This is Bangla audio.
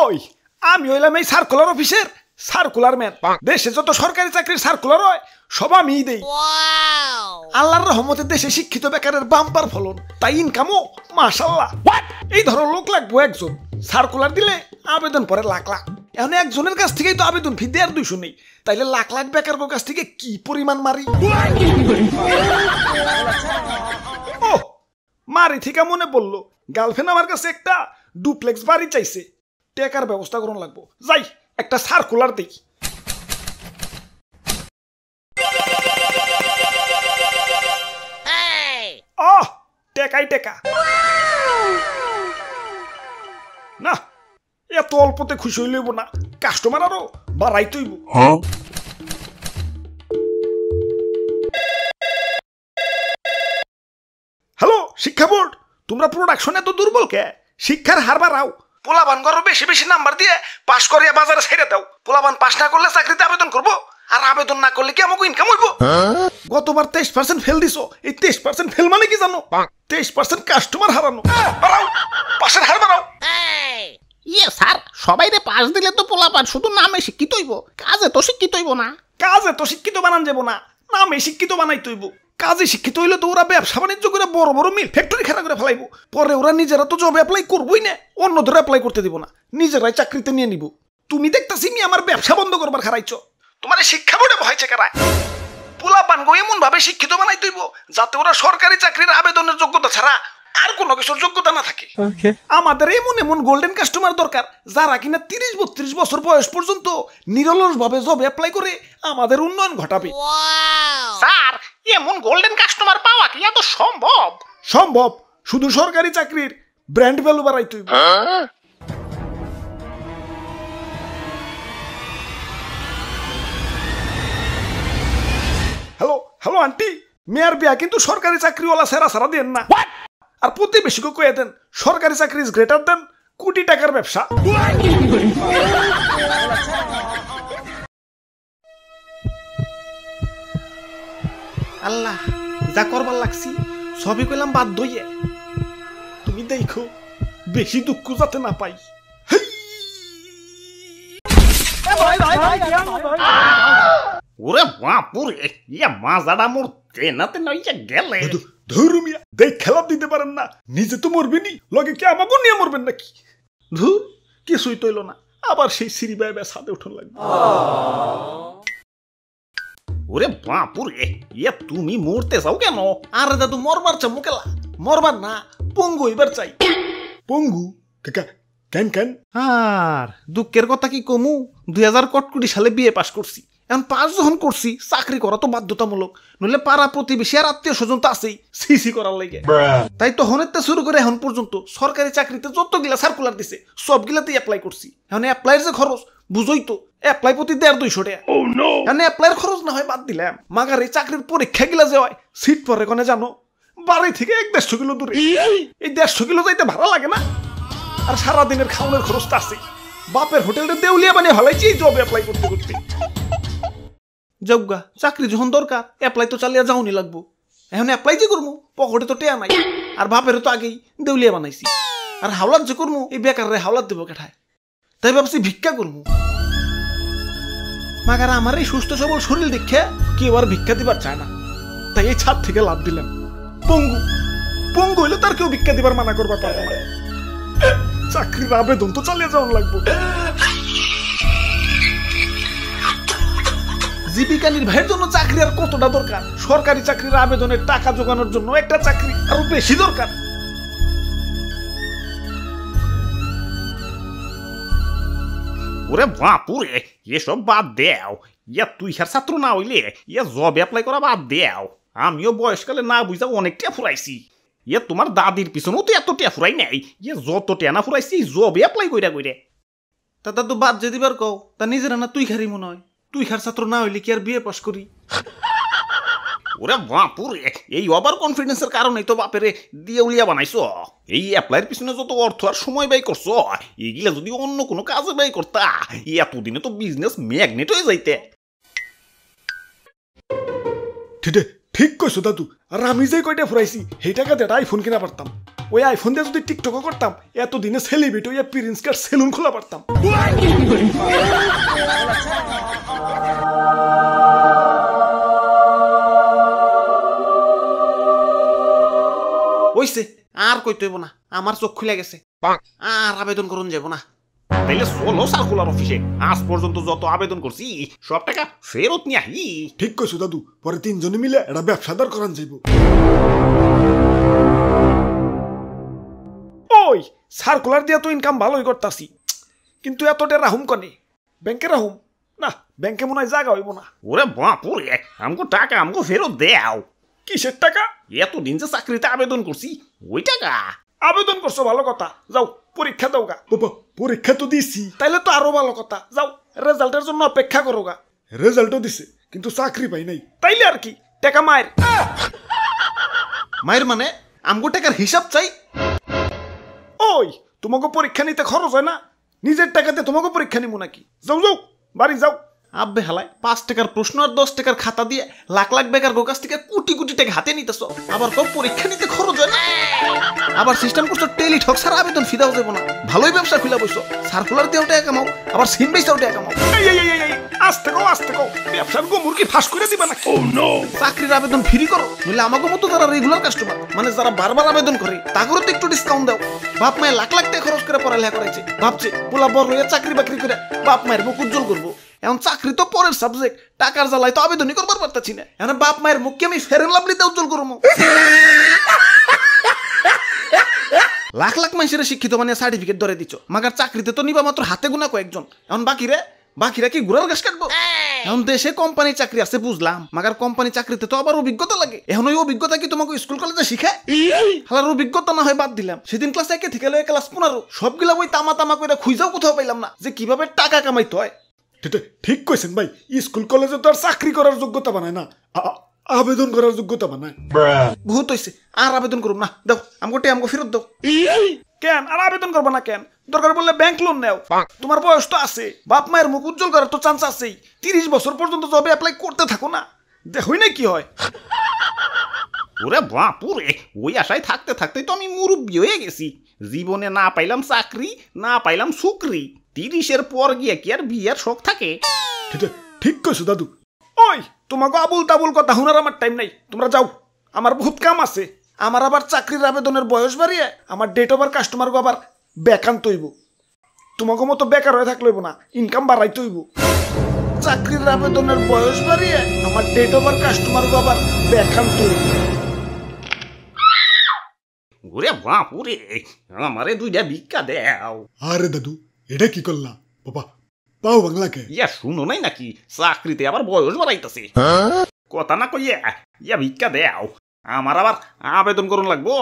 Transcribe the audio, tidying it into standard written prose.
ওই আমি হইলাম এই সার্কুলার অফিসের সার্কুলার ম্যান। দেশে যত সরকারি চাকরির সার্কুলার হয় সব আমিই দেই। আল্লাহর রহমতে দেশে শিক্ষিত বেকারের বাম্পার ফলন, তাই ইনকামও মাশাআল্লাহ। এই ধরো লোক লাগবো একজন, সার্কুলার দিলে আবেদন পরে লাখ লাখ। এখন একজনের কাছ থেকেই তো আবেদন ফি 1.5-200 নেই, তাইলে লাখ লাখ বেকার কাছ থেকে কি পরিমাণ মারি। ও মারি থেকে মনে পড়লো, গার্লফ্রেন্ড আমার কাছে একটা ডুপ্লেক্স বাড়ি চাইছে, টাকার ব্যবস্থা করুন লাগবো। যাই একটা সার্কুলার দেই। টেকাই টেকা না, এত অল্পতে খুশি হইলেব না, কাস্টমার আরো বাড়াই তৈব। হ্যালো শিক্ষা বোর্ড, তোমরা প্রোডাকশন এত দুর্বল কে? শিক্ষার হার বাড়াও, পোলাবান করো বেশি বেশি নাম্বার দিয়ে পাশ করিয়া বাজারে ছেড়ে দাও। পোলাবান পাশ না করলে চাকরিতে আবেদন করবো, আর আবেদন না করলে কি আমাকে ইনকাম হইব? গতবার 23% ফেল দিছো, এই 23% ফেল মানে কি জানো? 23% কাস্টমার হারানো। বাড়াও, পাশের হার বাড়াও। ইয়ে স্যার, সবাই রে পাশ দিলে তো পোলাপান শুধু নামে শিক্ষিত হইব, কাজে তো শিক্ষিত হইব না। কাজে তো শিক্ষিত বানান যাব না, নামে শিক্ষিত বানাই তৈব। কাজে শিক্ষিত হইলে তো ওরা ব্যবসা বাণিজ্য করে বড় বড় মিল ফ্যাক্টরি খাড়া করে ফেলাইব। পরে ওরা নিজেরা তো জব অ্যাপ্লাই করবোই না, অন্যদের অ্যাপ্লাই করতে দিব না, নিজেরাই চাকরিতে নিয়ে নিব। তুমি দেখতাছি মি আমার ব্যবসা বন্ধ করবার খারাইছ। তোমার শিক্ষা বোর্ডে ভয় চেকারায় পোলাপান গো এমন ভাবে শিক্ষিত বানাই তৈব যাতে ওরা সরকারি চাকরির আবেদনের যোগ্যতা ছাড়া আর কোনো কিছুর যোগ্যতা না থাকে। আমাদের এমন এমন গোল্ডেন কাস্টমার দরকার যারা কিনা 30-32 বছর বয়স পর্যন্ত নিরলস ভাবে জব অ্যাপ্লাই করে আমাদের উন্নয়ন ঘটাবে। স্যার, এমন গোল্ডেন কাস্টমার পাওয়া কি এত সম্ভব? সম্ভব, শুধু সরকারি চাকরির ব্র্যান্ড ভ্যালু বাড়াই তৈব। হ্যালো হ্যালো আন্টি, মেয়ের বিয়া কিন্তু সরকারি চাকরিওয়ালা সেরা সারা দেন না। আর প্রতিবেশীকে কয়ে দেন সরকারি চাকরি ইজ গ্রেটার দেন কোটি টাকার ব্যবসা। আল্লাহ, যা করবার লাগছি সবই কইলাম বাদ দইয়ে। তুমি দেখো বেশি দুঃখ যাতে না পাই। ওরে বাপুরে, ইয়া মাজাটা মোর তেনাতে নইয়া গেলে। ধুরুমিয়া দেখ খেলাপ দিতে পারেন না, নিজে তো মরবেনি, লগে কি আমাকে নিয়ে মরবেন নাকি? ধুর, কিছুই তৈল না, আবার সেই সিঁড়ি বেয়ে ছাদে উঠন লাগবে। ওরে বাপুরে, ইয়া তুমি মরতে চাও কেন? আরে দাদু মরবার চাও মুকেলা, মরবার না পঙ্গু এবার চাই। পঙ্গু কাকা কেন কেন? আর দুঃখের কথা কি কমু, 2000 সালে বিয়ে পাশ করছি। এখন পাস যখন করছি চাকরি করা তো বাধ্যতামূলক, নইলে পাড়া প্রতিবেশী আর আত্মীয় স্বজন তো আছেই সিসি করার লাগে। তাই তখনের তে শুরু করে এখন পর্যন্ত সরকারি চাকরিতে যতগুলা সার্কুলার দিছে সবগুলাতেই অ্যাপ্লাই করছি। এখন অ্যাপ্লাইয়ের যে খরচ বুঝোই তো, অ্যাপ্লাই প্রতি 150-200 টাকা। এখন অ্যাপ্লাইয়ের খরচ না হয় বাদ দিলাম, মাগার এই চাকরির পরীক্ষা গিলা যে হয় সিট পরে কোনে জানো? বাড়ি থেকে 150 কিলো দূরে। এই 150 কিলো যাইতে ভাড়া লাগে না? আর সারাদিনের খাওয়ানোর খরচটা আছে। বাপের হোটেলটা দেউলিয়া বানিয়ে ভালাইছি এই জব অ্যাপ্লাই করতে করতে। যজ্ঞা চাকরি যখন দরকার অ্যাপ্লাই তো চালিয়ে যাওনি লাগবো। এখন অ্যাপ্লাই যে করবো, পকেটে তো টেয়া নাই, আর বাপেরও তো আগেই দেউলিয়া বানাইছি। আর হাওলাত যে করবো, এই বেকারে হাওলাত দেবো কেঠায়। তাই ভাবছি ভিক্ষা করবো। মাগার আমার এই সুস্থ সবল শরীর দেখে কেউ আর ভিক্ষা দিবার চায় না, তাই এই ছাদ থেকে লাভ দিলাম। পঙ্গু পঙ্গু হইলে তার কেউ ভিক্ষা দিবার মানা করবার পারবো না। চাকরির আবেদন তো চালিয়ে যাওয়ান লাগবো। জীবিকা নির্বাহের জন্য চাকরি আর কতটা দরকার? সরকারি চাকরির আবেদনের টাকা জোগানোর জন্য একটা চাকরি আরো বেশি দরকার। ওরে বাপুরে, এসব বাদ দেও। ইয়া তুই আর ছাত্র না হইলে ইয়া জব অ্যাপ্লাই করা বাদ দেও। আমিও বয়সকালে না বুঝা অনেক টিয়া ফুরাইছি। ইয়া তোমার দাদির পিছনেও তো এত টিয়া ফুরাই নাই। ইয়া যত টিয়া না ফুরাইছি জব অ্যাপ্লাই কইরা কইরে। তা তো বাদ যে দিবার কও, তা নিজেরা না তুই খারি মনে হয়। তুই খার ছাত্র না হইলে কি আর বিয়ে পাস করি? ওরে বাপুরে, এই ওভার কনফিডেন্সের কারণেই তো বাপেরে দিয়ে উলিয়া বানাইছো। এই অ্যাপ্লাইয়ের পিছনে যত অর্থ আর সময় ব্যয় করছো, এগুলা যদি অন্য কোনো কাজে ব্যয় করতা, এতদিনে তো বিজনেস ম্যাগনেট হয়ে যাইতে। ঠিক কইছো দাদু, আর আমি যে কয়টা ফুরাইছি সেই টাকা দিয়ে আইফোন কিনা পারতাম। ওই আইফোন দিয়ে যদি টিকটকও করতাম এতদিনে সেলিব্রিটি হইয়া প্রিন্স কাট সেলুন খোলা পারতাম। ওইছে আর কইতে হইব না, আমার চোখ খুলে গেছে, আর আবেদন করুন যাব না। তাইলে চলো সার্কুলার অফিসে, আজ পর্যন্ত যত আবেদন করছি সব টাকা ফেরত নিয়ে আহি। ঠিক কইছো দাদু, পরে তিনজনে মিলে এটা ব্যবসাদার করান যাইব। ওই সার্কুলার দিয়া তো ইনকাম ভালোই করতাছি, কিন্তু এতটা রাহুম কনে? ব্যাংকে রাহুম না, ব্যাংকে মনে হয় জায়গা হইব না। ওরে বাপুরে, আমগো টাকা আমগো ফেরত দেও। কিসের টাকা? এতদিন যে চাকরিতে আবেদন করছি ওই টাকা। আবেদন করছো ভালো কথা, যাও পরীক্ষা দাও গা। বাবা পরীক্ষা তো দিছি, তাইলে তো আরো ভালো কথা, যাও রেজাল্টের জন্য অপেক্ষা করো গা। রেজাল্টও দিছে কিন্তু চাকরি পাই নাই, তাইলে আর কি টাকা মায়ের। মায়ের মানে আমগো টাকার হিসাব চাই। ওই তোমাকে পরীক্ষা নিতে খরচ হয় না, নিজের টাকাতে তোমাকে পরীক্ষা নিবো নাকি? যাও যাও বাড়ি যাও। আব্বে হালায় 5 টাকার প্রশ্ন আর 10 টাকার খাতা দিয়ে লাখ লাখ বেকার গোকাস থেকে কোটি কোটি টাকা হাতে নিতেছ, আবার কম পরীক্ষা নিতে খরচ হয় না। আবার সিস্টেম করছো টেলিঠক ছাড়া আবেদন ফি দাও যাবো না। ভালোই ব্যবসা খুলে বসছো, সার্কুলার দিয়েও টাকা কামাও, আবার সিম বেচাও টাকা কামাও। আস্তে কো ব্যবসার গোমুরকি ফাঁস করে দিবা না। চাকরির আবেদন ফ্রি করো, নইলে আমাকে মতো যারা রেগুলার কাস্টমার মানে যারা বারবার আবেদন করে তাদেরও তো একটু ডিসকাউন্ট দাও। বাপ মায়ের লাখ লাখ টাকা খরচ করে পড়ালেখা করাইছে, ভাবছে পোলা বড় হয়ে চাকরি বাকরি করে বাপ মায়ের মুখ উজ্জ্বল করবো। এখন চাকরি তো পরের সাবজেক্ট, টাকার জ্বালায় তো আবেদনই করবার পারতাছি না। এখন বাপ মায়ের মুখকে আমি ফেরেন লাভলিতে উজ্জ্বল করবো। লাখ লাখ মানুষের শিক্ষিত মানে সার্টিফিকেট ধরে দিচ্ছ, মাগার চাকরিতে তো নিবা মাত্র হাতে গোনা কয়েকজন। এখন বাকিরা কি ঘোড়ার ঘাস কাটবো? এখন দেশে কোম্পানি চাকরি আছে বুঝলাম, মাগার কোম্পানি চাকরিতে তো আবার অভিজ্ঞতা লাগে। এখন ওই অভিজ্ঞতা কি তোমাকে স্কুল কলেজে শিখায়? হালার অভিজ্ঞতা না হয় বাদ দিলাম, সেদিন ক্লাস 1 থেকে লয়ে ক্লাস 15 সবগুলা বই তামা করে খুঁজাও কোথাও পাইলাম না যে কিভাবে টাকা কামাইতে হয়। ঠিক কইছেন ভাই, স্কুল কলেজে তো আর চাকরি করার যোগ্যতা বানায় না, আবেদন করার যোগ্যতা বানায়। বহুত হইছে, আর আবেদন করুম না, দাও আমগো ফেরত দাও। কেন আর আবেদন করবো না কেন? দরকার বললে ব্যাংক লোন নেও, তোমার বয়স তো আছে, বাপ মায়ের মুখ উজ্জ্বল করার তো চান্স আছেই। 30 বছর পর্যন্ত জবে অ্যাপ্লাই করতে থাকো না, দেখই না কি হয়। ওরে বাপুরে, ওই আশায় থাকতে থাকতেই তো আমি মুরব্বী হয়ে গেছি। জীবনে না পাইলাম চাকরি, না পাইলাম সুকরি, 30-এর পর গিয়ে কি আর বিয়ের শখ থাকে? ঠিক কইছো দাদু। ওই তোমাকে আবুল তাবুল কথা শোনার আমার টাইম নাই, তোমরা যাও, আমার বহুত কাম আছে। আমার আবার চাকরির আবেদনের বয়স বাড়িয়ে আমার ডেট ওভার কাস্টমার আবার বেকান্ত হইব। তোমাকে মতো বেকার হয়ে থাকলে হইব না, ইনকাম বাড়াইতে হইব। চাকরির আবেদনের বয়স বাড়িয়ে আমার ডেট ওভার কাস্টমার আবার বেকান্ত হইব। ওরে বাপুরে, আমারে 2টা ভিক্ষা দাও। আরে দাদু এটা কি করলা বাবা, পাও বাংলাকে ইয়া শুনো নাই নাকি চাকরিতে আবার বয়স বাড়াইতেছে? কথা না কইয়া ইয়া ভিক্ষা দাও, আমার আবার আবেদন করুন লাগবো।